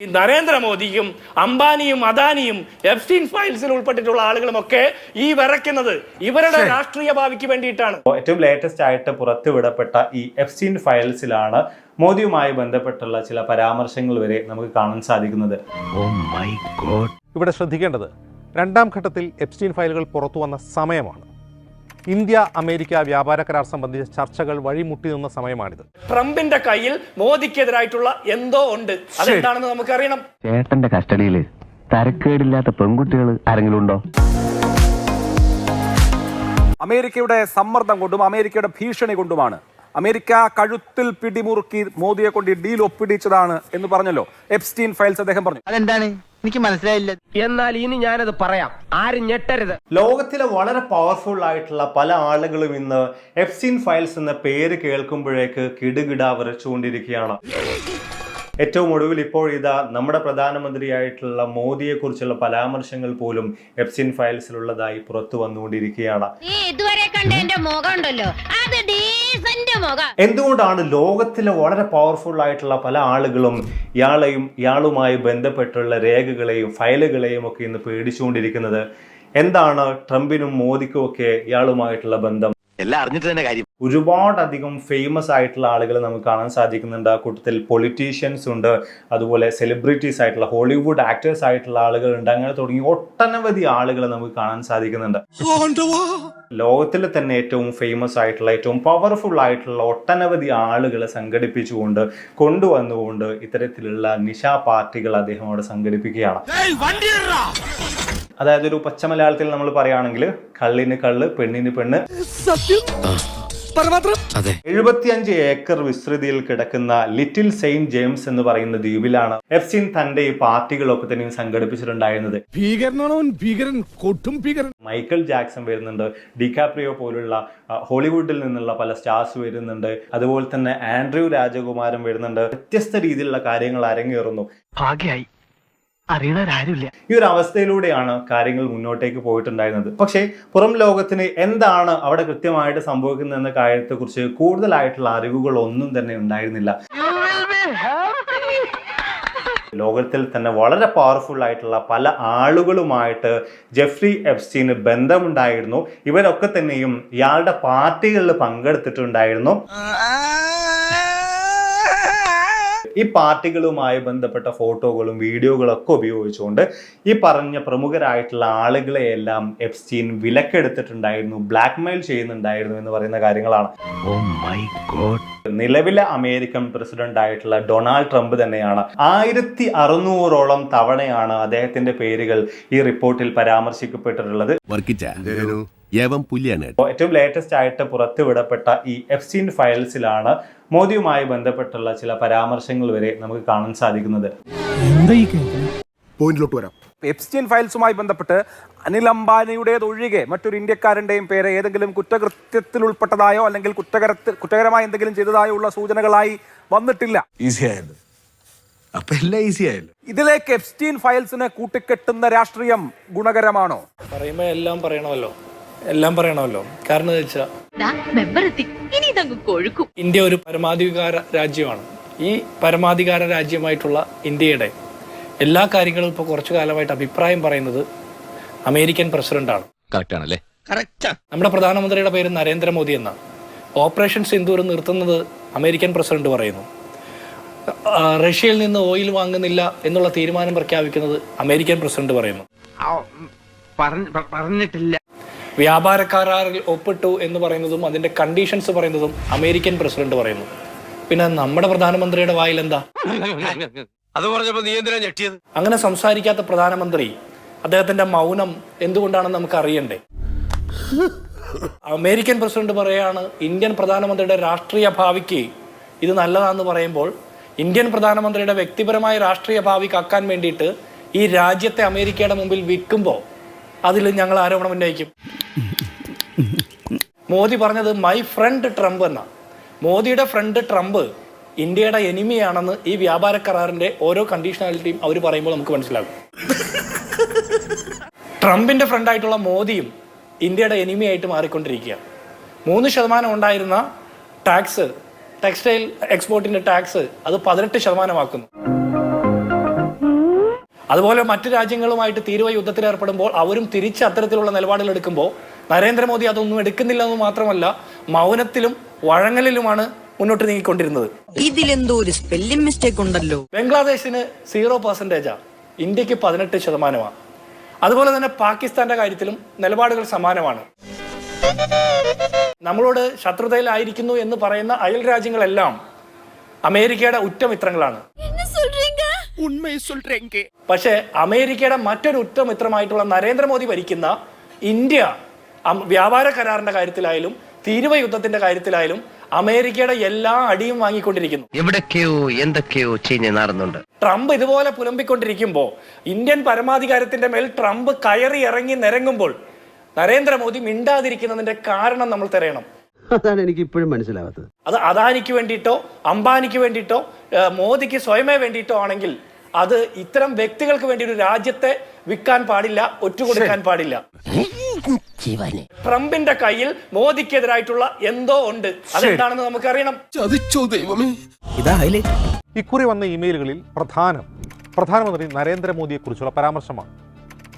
നരേന്ദ്രമോദിയും അംബാനിയും അദാനിയും എഫ്സ്റ്റീൻ ഫയൽസിൽ ഉൾപ്പെട്ടിട്ടുള്ള ആളുകളുമൊക്കെ ഈ വിറയ്ക്കുന്നത് ഇവരുടെ രാഷ്ട്രീയ ഭാവിക്ക് വേണ്ടിയിട്ടാണ്. ഏറ്റവും ലേറ്റസ്റ്റ് ആയിട്ട് പുറത്തുവിടപ്പെട്ട ഈ എഫ്സ്റ്റീൻ ഫയൽസിലാണ് മോദിയുമായി ബന്ധപ്പെട്ടുള്ള ചില പരാമർശങ്ങൾ വരെ നമുക്ക് കാണാൻ സാധിക്കുന്നത്. ഇവിടെ ശ്രദ്ധിക്കേണ്ടത് രണ്ടാം ഘട്ടത്തിൽ എപ്സ്റ്റീൻ ഫയലുകൾ പുറത്തു വന്ന സമയമാണ്. ഇന്ത്യ അമേരിക്ക വ്യാപാര കരാർ സംബന്ധിച്ച ചർച്ചകൾ വഴിമുട്ടി നിന്ന സമയമാണിത്. ട്രംപിന്റെ കയ്യിൽ മോദിക്കെതിരായിട്ടുള്ള എന്തോ ഉണ്ട്, അതെന്താണെന്ന് നമുക്കറിയണം. ചേട്ടന്റെ കസ്റ്റഡിയിൽ തരക്കേടില്ലാത്ത പെൺകുട്ടികൾ ആരെങ്കിലും ഉണ്ടോ? അമേരിക്കയുടെ സമ്മർദ്ദം കൊണ്ടും അമേരിക്കയുടെ ഭീഷണി കൊണ്ടുമാണ് അമേരിക്ക കഴുത്തിൽ പിടിമുറുക്കി മോദിയെ കൊണ്ട് ഡീൽ ഒപ്പിടിച്ചതാണ് എന്ന് പറഞ്ഞല്ലോ എപ്സ്റ്റീൻ ഫയൽസ്. അദ്ദേഹം പറഞ്ഞു, അതെന്താണ് എനിക്ക് മനസ്സിലായില്ല. എന്നാൽ ഇനി ഞാനത് പറയാം, ആരും ഞെട്ടരുത്. ലോകത്തിലെ വളരെ പവർഫുൾ ആയിട്ടുള്ള പല ആളുകളും ഇന്ന് എപ്സ്റ്റീൻ ഫയൽസ് എന്ന പേര് കേൾക്കുമ്പോഴേക്ക് കിടുകിട വിറച്ചുകൊണ്ടിരിക്കുകയാണ്. ഏറ്റവും ഒടുവിൽ ഇപ്പോൾ ഇതാ നമ്മുടെ പ്രധാനമന്ത്രിയായിട്ടുള്ള മോദിയെ കുറിച്ചുള്ള പരാമർശങ്ങൾ പോലും എപ്സ്റ്റീൻ ഫയൽസിലുള്ളതായി പുറത്തു വന്നുകൊണ്ടിരിക്കുകയാണ്. എന്തുകൊണ്ടാണ് ലോകത്തിലെ വളരെ പവർഫുൾ ആയിട്ടുള്ള പല ആളുകളും ഇയാളുമായി ബന്ധപ്പെട്ടുള്ള രേഖകളെയും ഫയലുകളെയും ഒക്കെ ഇന്ന് പേടിച്ചുകൊണ്ടിരിക്കുന്നത്? എന്താണ് ട്രംപിനും മോദിക്കും ഒക്കെ ഇയാളുമായിട്ടുള്ള ബന്ധം? എല്ലാം അറിഞ്ഞിട്ട് തന്നെ കാര്യം. ഒരുപാടധികം ഫേമസ് ആയിട്ടുള്ള ആളുകൾ നമുക്ക് കാണാൻ സാധിക്കുന്നുണ്ട്. ആ കൂട്ടത്തിൽ പൊളിറ്റീഷ്യൻസ് ഉണ്ട്, അതുപോലെ സെലിബ്രിറ്റീസ് ആയിട്ടുള്ള ഹോളിവുഡ് ആക്ടേഴ്സ് ആയിട്ടുള്ള ആളുകളുണ്ട്. അങ്ങനെ തുടങ്ങി ഒട്ടനവധി ആളുകൾ നമുക്ക് കാണാൻ സാധിക്കുന്നുണ്ട്. ലോകത്തിൽ തന്നെ ഏറ്റവും ഫേമസ് ആയിട്ടുള്ള ഏറ്റവും പവർഫുൾ ആയിട്ടുള്ള ഒട്ടനവധി ആളുകളെ സംഘടിപ്പിച്ചുകൊണ്ട് കൊണ്ടുവന്നുകൊണ്ട് ഇത്തരത്തിലുള്ള നിശാ പാർട്ടികൾ അദ്ദേഹം അവിടെ സംഘടിപ്പിക്കുകയാണ്. അതായത് ഒരു പച്ച മലയാളത്തിൽ നമ്മൾ പറയുകയാണെങ്കിൽ കള്ളിന് കള്ള്, പെണ്ണിന് പെണ്ണ്. 75 ഏക്കർ വിസ്തൃതിയിൽ കിടക്കുന്ന ലിറ്റിൽ സെയിന്റ് ജെയിംസ് എന്ന് പറയുന്ന ദ്വീപിലാണ് എപ്സ്റ്റീൻ തന്റെ ഈ പാർട്ടികളൊക്കെ തന്നെ സംഘടിപ്പിച്ചിട്ടുണ്ടായിരുന്നത്. മൈക്കൽ ജാക്സൺ വരുന്നുണ്ട്, ഡികാപ്രിയോ പോലുള്ള ഹോളിവുഡിൽ നിന്നുള്ള പല സ്റ്റാർസ് വരുന്നുണ്ട്, അതുപോലെ തന്നെ ആൻഡ്രൂ രാജകുമാരൻ വരുന്നുണ്ട്. വ്യത്യസ്ത രീതിയിലുള്ള കാര്യങ്ങൾ അരങ്ങേറുന്നു. ഭാഗ്യായി അറിയണവരാരുമില്ല. ഈ ഒരു അവസ്ഥയിലൂടെയാണ് കാര്യങ്ങൾ മുന്നോട്ടേക്ക് പോയിട്ടുണ്ടായിരുന്നത്. പക്ഷേ പുറം ലോകത്തിന് എന്താണ് അവിടെ കൃത്യമായിട്ട് സംഭവിക്കുന്നത് എന്ന കാര്യത്തെക്കുറിച്ച് കൂടുതലായിട്ടുള്ള അറിവുകൾ ഒന്നും തന്നെ ഉണ്ടായിരുന്നില്ല. ലോകത്തിൽ തന്നെ വളരെ പവർഫുൾ ആയിട്ടുള്ള പല ആളുകളുമായിട്ട് ജെഫ്രി എപ്സ്റ്റീന് ബന്ധമുണ്ടായിരുന്നു. ഇവരൊക്കെ തന്നെയും ഇയാളുടെ പാർട്ടികളിൽ പങ്കെടുത്തിട്ടുണ്ടായിരുന്നു. ഈ പാർട്ടികളുമായി ബന്ധപ്പെട്ട ഫോട്ടോകളും വീഡിയോകളൊക്കെ ഉപയോഗിച്ചുകൊണ്ട് ഈ പറഞ്ഞ പ്രമുഖരായിട്ടുള്ള ആളുകളെയെല്ലാം എപ്സ്റ്റീൻ വിലക്കെടുത്തിട്ടുണ്ടായിരുന്നു, ബ്ലാക്ക് മെയിൽ ചെയ്യുന്നുണ്ടായിരുന്നു എന്ന് പറയുന്ന കാര്യങ്ങളാണ്. നിലവിലെ അമേരിക്കൻ പ്രസിഡന്റ് ആയിട്ടുള്ള ഡൊണാൾഡ് ട്രംപ് തന്നെയാണ് 1600ഓളം തവണയാണ് അദ്ദേഹത്തിന്റെ പേരുകൾ ഈ റിപ്പോർട്ടിൽ പരാമർശിക്കപ്പെട്ടിട്ടുള്ളത്. ഏറ്റവും ലേറ്റസ്റ്റ് ആയിട്ട് പുറത്തുവിടപ്പെട്ട ഈ എപ്സ്റ്റീൻ ഫയൽസിലാണ് മോദിയുമായി ബന്ധപ്പെട്ടുള്ള ചില പരാമർശങ്ങൾ വരെ നമുക്ക് കാണാൻ സാധിക്കുന്നത്. എപ്സ്റ്റീൻ ഫയൽസുമായി ബന്ധപ്പെട്ട് അനിൽ അംബാനിയുടേതൊഴികെ മറ്റൊരു ഇന്ത്യക്കാരന്റെയും പേര് ഏതെങ്കിലും കുറ്റകൃത്യത്തിൽ ഉൾപ്പെട്ടതായോ അല്ലെങ്കിൽ കുറ്റകരമായി എന്തെങ്കിലും ചെയ്തതായോ ഉള്ള സൂചനകളായി വന്നിട്ടില്ല. ഇതിലേക്ക് എപ്സ്റ്റീൻ ഫയൽസിനെ കൂട്ടിക്കെട്ടുന്ന രാഷ്ട്രീയം ഗുണകരമാണോ? പറയുമ്പോ എല്ലാം പറയണമല്ലോ. കാരണം ഇന്ത്യ ഒരു പരമാധികാര രാജ്യമാണ്. ഈ പരമാധികാര രാജ്യമായിട്ടുള്ള ഇന്ത്യയുടെ എല്ലാ കാര്യങ്ങളും ഇപ്പോൾ കുറച്ചു കാലമായിട്ട് അഭിപ്രായം പറയുന്നത് അമേരിക്കൻ പ്രസിഡന്റാണ്. നമ്മുടെ പ്രധാനമന്ത്രിയുടെ പേര് നരേന്ദ്രമോദി എന്നാണ്. ഓപ്പറേഷൻ സിന്ദൂർ നിർത്തുന്നത് അമേരിക്കൻ പ്രസിഡന്റ് പറയുന്നു. റഷ്യയിൽ നിന്ന് ഓയിൽ വാങ്ങുന്നില്ല എന്നുള്ള തീരുമാനം പ്രഖ്യാപിക്കുന്നത് അമേരിക്കൻ പ്രസിഡന്റ് പറയുന്നു. പറഞ്ഞിട്ടില്ല. വ്യാപാര കരാറിൽ ഒപ്പിട്ടു എന്ന് പറയുന്നതും അതിന്റെ കണ്ടീഷൻസ് പറയുന്നതും അമേരിക്കൻ പ്രസിഡന്റ് പറയുന്നു. പിന്നെ നമ്മുടെ പ്രധാനമന്ത്രിയുടെ വായിൽ എന്താ? അങ്ങനെ സംസാരിക്കാത്ത പ്രധാനമന്ത്രി അദ്ദേഹത്തിന്റെ മൗനം എന്തുകൊണ്ടാണെന്ന് നമുക്ക് അറിയണ്ടേ? അമേരിക്കൻ പ്രസിഡന്റ് പറയാണ് ഇന്ത്യൻ പ്രധാനമന്ത്രിയുടെ രാഷ്ട്രീയ ഭാവിക്ക് ഇത് നല്ലതാണെന്ന് പറയുമ്പോൾ ഇന്ത്യൻ പ്രധാനമന്ത്രിയുടെ വ്യക്തിപരമായ രാഷ്ട്രീയ ഭാവി കാക്കാൻ വേണ്ടിയിട്ട് ഈ രാജ്യത്തെ അമേരിക്കയുടെ മുമ്പിൽ വിൽക്കുമ്പോൾ അതിൽ ഞങ്ങൾ ആരോപണം ഉന്നയിക്കും. മോദി പറഞ്ഞത് മൈ ഫ്രണ്ട് ട്രംപ് എന്ന. മോദിയുടെ ഫ്രണ്ട് ട്രംപ് ഇന്ത്യയുടെ എനിമിയാണെന്ന് ഈ വ്യാപാര കരാറിന്റെ ഓരോ കണ്ടീഷണാലിറ്റിയും അവർ പറയുമ്പോൾ നമുക്ക് മനസ്സിലാകും. ട്രംപിന്റെ ഫ്രണ്ടായിട്ടുള്ള മോദിയും ഇന്ത്യയുടെ എനിമിയായിട്ട് മാറിക്കൊണ്ടിരിക്കുകയാണ്. 3% ഉണ്ടായിരുന്ന ടാക്സ്, ടെക്സ്റ്റൈൽ എക്സ്പോർട്ടിന്റെ ടാക്സ് അത് 18%. അതുപോലെ മറ്റു രാജ്യങ്ങളുമായിട്ട് തീരുവ യുദ്ധത്തിൽ ഏർപ്പെടുമ്പോൾ അവരും തിരിച്ച് അത്തരത്തിലുള്ള നിലപാടുകൾ എടുക്കുമ്പോൾ നരേന്ദ്രമോദി അതൊന്നും എടുക്കുന്നില്ല എന്ന് മാത്രമല്ല മൗനത്തിലും വഴങ്ങലിലുമാണ് മുന്നോട്ട് നീങ്ങിക്കൊണ്ടിരുന്നത്. ഇതിലെന്തോ ഒരു സ്പെല്ലിംഗ് മിസ്റ്റേക്ക് ഉണ്ടല്ലോ. ബംഗ്ലാദേശിന് 0%, ഇന്ത്യക്ക് 18%. അതുപോലെ തന്നെ പാകിസ്ഥാന്റെ കാര്യത്തിലും നിലപാടുകൾ സമാനമാണ്. നമ്മളോട് ശത്രുതയിലായിരിക്കുന്നു എന്ന് പറയുന്ന അയൽ രാജ്യങ്ങളെല്ലാം അമേരിക്കയുടെ ഉറ്റമിത്രങ്ങളാണ്. പക്ഷേ അമേരിക്കയുടെ മറ്റൊരു ഉറ്റമിത്രമായിട്ടുള്ള നരേന്ദ്രമോദി ഭരിക്കുന്ന ഇന്ത്യ വ്യാപാര കരാറിന്റെ കാര്യത്തിലായാലും തീരുവ യുദ്ധത്തിന്റെ കാര്യത്തിലായാലും അമേരിക്കയുടെ എല്ലാ അടിയും വാങ്ങിക്കൊണ്ടിരിക്കുന്നു. എവിടൊക്കെയോ എന്തൊക്കെയോ ചെയ്യുന്ന നടന്നുണ്ട്. ട്രംപ് ഇതുപോലെ പുലമ്പിക്കൊണ്ടിരിക്കുമ്പോൾ ഇന്ത്യൻ പരമാധികാരത്തിന്റെ മേൽ ട്രംപ് കയറി ഇറങ്ങി നിരങ്ങുമ്പോൾ നരേന്ദ്രമോദി മിണ്ടാതിരിക്കുന്നതിന്റെ കാരണം നമ്മൾ തിരയണം. അതാണ് എനിക്ക് ഇപ്പോഴും മനസ്സിലാവാത്തത്. അത് അദാനിക്ക് വേണ്ടിയിട്ടോ അംബാനിക്ക് വേണ്ടിയിട്ടോ മോദിക്ക് സ്വയമേ വേണ്ടിയിട്ടോ ആണെങ്കിൽ അത് ഇത്തരം വ്യക്തികൾക്ക് വേണ്ടി ഒരു രാജ്യത്തെ വിൽക്കാൻ പാടില്ല, ഒറ്റുകൊടുക്കാൻ പാടില്ല. ട്രംപിന്റെ കയ്യിൽ മോദിക്കെതിരായിട്ടുള്ള എന്തോ ഉണ്ട്. അതെന്താണെന്ന് നമുക്കറിയണം. ഇക്കുറി വന്ന ഇമെയിലുകളിൽ പ്രധാനമന്ത്രി നരേന്ദ്രമോദിയെക്കുറിച്ചുള്ള പരാമർശമാണ്.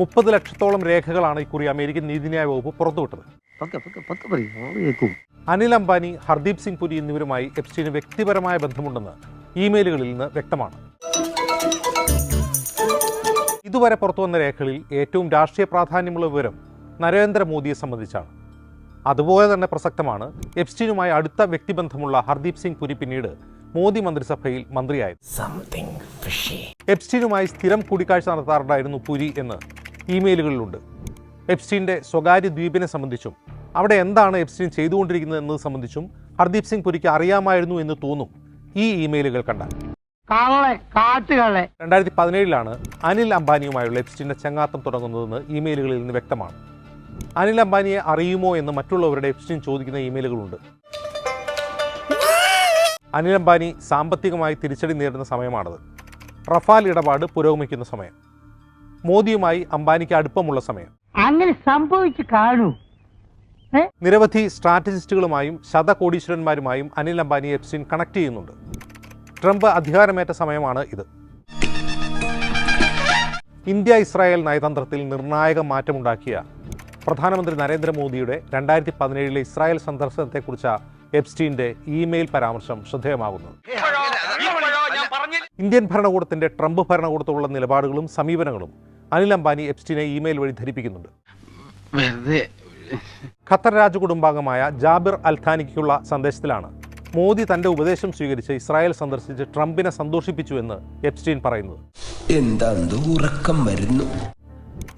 30 ലക്ഷത്തോളം രേഖകളാണ് ഇക്കുറി അമേരിക്കൻ നീതിന്യായ വകുപ്പ് പുറത്തുവിട്ടത്. അനിൽ അംബാനി, ഹർദീപ് സിംഗ് പുരി എന്നിവരുമായി എപ്സ്റ്റീന് വ്യക്തിപരമായ ബന്ധമുണ്ടെന്ന് ഇമെയിലുകളിൽ നിന്ന് വ്യക്തമാണ്. ഇതുവരെ പുറത്തുവന്ന രേഖകളിൽ ഏറ്റവും രാഷ്ട്രീയ പ്രാധാന്യമുള്ള വിവരം നരേന്ദ്രമോദിയെ സംബന്ധിച്ചാണ്. അതുപോലെ തന്നെ പ്രസക്തമാണ് എപ്സ്റ്റീനുമായി അടുത്ത വ്യക്തിബന്ധമുള്ള ഹർദീപ് സിംഗ് പുരി പിന്നീട് മോദി മന്ത്രിസഭയിൽ മന്ത്രിയായത്. എപ്സ്റ്റീനുമായി സ്ഥിരം കൂടിക്കാഴ്ച നടത്താറുണ്ടായിരുന്നു പുരി എന്ന് ഇമെയിലുകളിലുണ്ട്. എപ്സ്റ്റീൻ്റെ സ്വകാര്യ ദ്വീപിനെ സംബന്ധിച്ചും അവിടെ എന്താണ് എപ്സ്റ്റീൻ ചെയ്തുകൊണ്ടിരിക്കുന്നത് എന്നത് സംബന്ധിച്ചും ഹർദീപ് സിംഗ് പുരിക്ക് അറിയാമായിരുന്നു എന്ന് തോന്നും ഈ ഇമെയിലുകൾ കണ്ടാൽ. 2017 അനിൽ അംബാനിയുമായുള്ള എപ്സ്റ്റീൻ്റെ ചങ്ങാത്തം തുടങ്ങുന്നതെന്ന് ഇമെയിലുകളിൽ നിന്ന് വ്യക്തമാണ്. അനിൽ അംബാനിയെ അറിയുമോ എന്ന് മറ്റുള്ളവരുടെ എപ്സ്റ്റീൻ ചോദിക്കുന്ന ഇമെയിലുകളുണ്ട്. അനിൽ അംബാനി സാമ്പത്തികമായി തിരിച്ചടി നേരിടുന്ന സമയമാണത്. റഫാൽ ഇടപാട് പുരോഗമിക്കുന്ന സമയം, മോദിയുമായി അംബാനിക്ക് അടുപ്പമുള്ള സമയം. അങ്ങനെ സംഭവിച്ചു കാണൂ. നിരവധി സ്ട്രാറ്റജിസ്റ്റുകളുമായും ശതകോടീശ്വരന്മാരുമായും അനിൽ അംബാനി എപ്സ്റ്റീൻ കണക്ട് ചെയ്യുന്നുണ്ട്. ട്രംപ് അധികാരമേറ്റ സമയമാണ് ഇത്. ഇന്ത്യ ഇസ്രായേൽ നയതന്ത്രത്തിൽ നിർണായക മാറ്റമുണ്ടാക്കിയ പ്രധാനമന്ത്രി നരേന്ദ്രമോദിയുടെ 2017 ഇസ്രായേൽ സന്ദർശനത്തെക്കുറിച്ച് എപ്സ്റ്റീൻ്റെ ഇമെയിൽ പരാമർശം ശ്രദ്ധേയമാകുന്നത്. ഇന്ത്യൻ ഭരണകൂടത്തിന്റെ ട്രംപ് ഭരണകൂടത്തോടുള്ള നിലപാടുകളും സമീപനങ്ങളും അനിൽ അംബാനി എപ്സ്റ്റീനെ ഇമെയിൽ വഴി ധരിപ്പിക്കുന്നുണ്ട്. ഖത്തർ രാജകുടുംബാംഗമായ ജാബിർ അൽഥാനിക്കുള്ള സന്ദേശത്തിലാണ് മോദി തന്റെ ഉപദേശം സ്വീകരിച്ച് ഇസ്രായേൽ സന്ദർശിച്ച് ട്രംപിനെ സന്തോഷിപ്പിച്ചുവെന്ന് എപ്സ്റ്റീൻ പറയുന്നത്.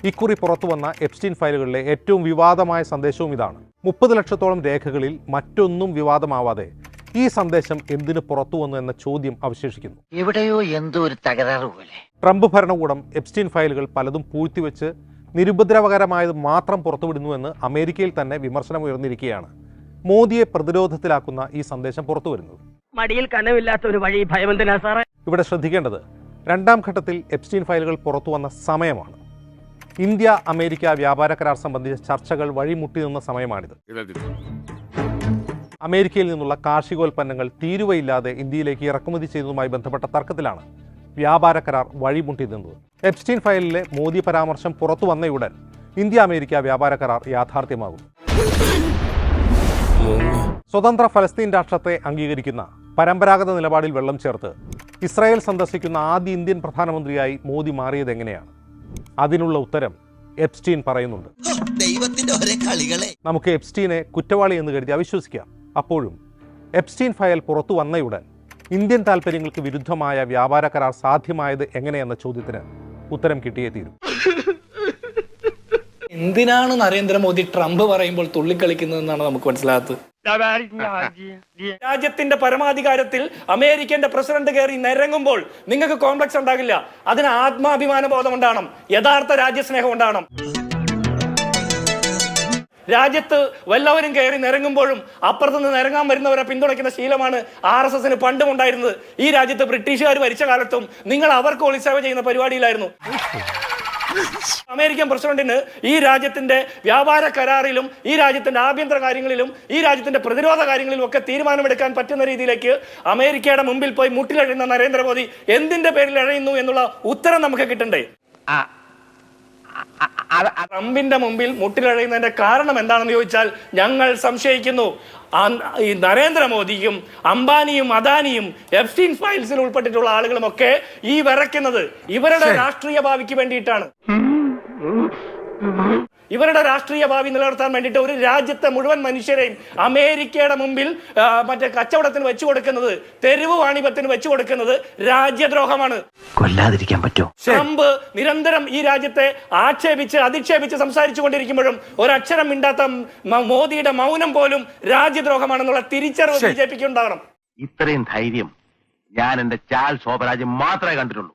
ഇക്കുറി പുറത്തുവന്ന എപ്സ്റ്റീൻ ഫയലുകളിലെ ഏറ്റവും വിവാദമായ സന്ദേശവും ഇതാണ്. 30 ലക്ഷത്തോളം രേഖകളിൽ മറ്റൊന്നും വിവാദമാവാതെ ഈ സന്ദേശം എന്തിനു പുറത്തുവന്നു എന്ന ചോദ്യം അവശേഷിക്കുന്നു. എവിടെയോ എന്തോ ഒരു തകരാറ് പോലെ. ട്രംപ് ഭരണകൂടം എപ്സ്റ്റീൻ ഫയലുകൾ പലതും പൂഴ്ത്തിവെച്ച് നിരുപദ്രവകരമായത് മാത്രം പുറത്തുവിടുന്നുവെന്ന് അമേരിക്കയിൽ തന്നെ വിമർശനം ഉയർന്നിരിക്കുകയാണ് മോദിയെ പ്രതിരോധത്തിലാക്കുന്ന ഈ സന്ദേശം പുറത്തു വരുന്നത്. മടിയിൽ കനവില്ലാത്ത ഒരു വഴി ഭയമെന്തിനാ സാറേ? ഇവിടെ ശ്രദ്ധിക്കേണ്ടത് രണ്ടാം ഘട്ടത്തിൽ എപ്സ്റ്റീൻ ഫയലുകൾ പുറത്തു വന്ന സമയമാണ്. ഇന്ത്യ അമേരിക്ക വ്യാപാര കരാർ സംബന്ധിച്ച ചർച്ചകൾ വഴിമുട്ടി നിന്ന സമയമാണിത്. അമേരിക്കയിൽ നിന്നുള്ള കാർഷികോൽപ്പന്നങ്ങൾ തീരുവയില്ലാതെ ഇന്ത്യയിലേക്ക് ഇറക്കുമതി ചെയ്തതുമായി ബന്ധപ്പെട്ട തർക്കത്തിലാണ് വ്യാപാര കരാർ വഴിമുട്ടി നിന്നത്. എപ്സ്റ്റീൻ ഫയലിലെ മോദി പരാമർശം പുറത്തു വന്നയുടൻ ഇന്ത്യ അമേരിക്ക വ്യാപാര കരാർ യാഥാർത്ഥ്യമാകും. സ്വതന്ത്ര ഫലസ്തീൻ രാഷ്ട്രത്തെ അംഗീകരിക്കുന്ന പരമ്പരാഗത നിലപാടിൽ വെള്ളം ചേർത്ത് ഇസ്രായേൽ സന്ദർശിക്കുന്ന ആദ്യ ഇന്ത്യൻ പ്രധാനമന്ത്രിയായി മോദി മാറിയത് എങ്ങനെയാണ്? അതിനുള്ള ഉത്തരം എപ്സ്റ്റീൻ പറയുന്നുണ്ട്. നമുക്ക് എപ്സ്റ്റീനെ കുറ്റവാളി എന്ന് കരുതി അവിശ്വസിക്കാം. അപ്പോഴും എപ്സ്റ്റീൻ ഫയൽ പുറത്തു വന്നയുടൻ ഇന്ത്യൻ താൽപ്പര്യങ്ങൾക്ക് വിരുദ്ധമായ വ്യാപാര കരാർ സാധ്യമായത് എങ്ങനെയെന്ന ചോദ്യത്തിന് ഉത്തരം കിട്ടിയേ തീരും. എന്തിനാണ് നരേന്ദ്രമോദി ട്രംപ് പറയുമ്പോൾ തുള്ളിക്കളിക്കുന്നതെന്നാണ് നമുക്ക് മനസ്സിലാത്തത്. രാജ്യത്തിന്റെ പരമാധികാരത്തിൽ അമേരിക്കന്റെ പ്രസിഡന്റ് കയറി നിരങ്ങുമ്പോൾ നിങ്ങൾക്ക് കോംപ്ലക്സ് ഉണ്ടാകില്ല. അതിന് ആത്മാഭിമാന ബോധം ഉണ്ടാകണം, യഥാർത്ഥ രാജ്യസ്നേഹം ഉണ്ടാകണം. രാജ്യത്ത് വല്ലവരും കയറി നിരങ്ങുമ്പോഴും അപ്പുറത്തുനിന്ന് നിരങ്ങാൻ വരുന്നവരെ പിന്തുണയ്ക്കുന്ന ശീലമാണ് RSS പണ്ടും ഉണ്ടായിരുന്നത്. ഈ രാജ്യത്ത് ബ്രിട്ടീഷുകാർ ഭരിച്ച കാലത്തും നിങ്ങൾ അവർക്ക് ഒളിസേവ ചെയ്യുന്ന പരിപാടിയിലായിരുന്നു. അമേരിക്കൻ പ്രസിഡന്റിന് ഈ രാജ്യത്തിന്റെ വ്യാപാര കരാറിലും ഈ രാജ്യത്തിന്റെ ആഭ്യന്തര കാര്യങ്ങളിലും ഈ രാജ്യത്തിന്റെ പ്രതിരോധ കാര്യങ്ങളിലും ഒക്കെ തീരുമാനമെടുക്കാൻ പറ്റുന്ന രീതിയിലേക്ക് അമേരിക്കയുടെ മുമ്പിൽ പോയി മുട്ടിലഴയുന്ന നരേന്ദ്രമോദി എന്തിന്റെ പേരിൽ അഴയുന്നു എന്നുള്ള ഉത്തരം നമുക്ക് കിട്ടണ്ടേ? ട്രംപിന്റെ മുമ്പിൽ മുട്ടിലഴയുന്നതിന്റെ കാരണം എന്താണെന്ന് ചോദിച്ചാൽ ഞങ്ങൾ സംശയിക്കുന്നു ഈ നരേന്ദ്രമോദിയും അംബാനിയും അദാനിയും എഫ്സ്റ്റീൻ ഫയൽസിൽ ഉൾപ്പെട്ടിട്ടുള്ള ആളുകളും ഒക്കെ ഈ വിറയ്ക്കുന്നത് ഇവരുടെ രാഷ്ട്രീയ ഭാവിക്ക് വേണ്ടിയിട്ടാണ്. ഇവരുടെ രാഷ്ട്രീയ ഭാവി നിലനിർത്താൻ വേണ്ടിയിട്ട് ഒരു രാജ്യത്തെ മുഴുവൻ മനുഷ്യരെയും അമേരിക്കയുടെ മുമ്പിൽ മറ്റേ കച്ചവടത്തിന് വെച്ചു കൊടുക്കുന്നത്, തെരുവ് വാണിഭത്തിന് വെച്ചു കൊടുക്കുന്നത് രാജ്യദ്രോഹമാണ്. കൊല്ലാതിരിക്കാൻ പറ്റുമോ? ട്രംപ് നിരന്തരം ഈ രാജ്യത്തെ ആക്ഷേപിച്ച് അധിക്ഷേപിച്ച് സംസാരിച്ചു കൊണ്ടിരിക്കുമ്പോഴും ഒരക്ഷരം മിണ്ടാത്ത മോദിയുടെ മൗനം പോലും രാജ്യദ്രോഹമാണെന്നുള്ള തിരിച്ചറിവ് ബിജെപിക്ക് ഉണ്ടാകണം. ഇത്രയും ധൈര്യം ഞാൻ എന്റെ ചാൽ ശോഭരാജ് മാത്രമേ കണ്ടിട്ടുള്ളൂ.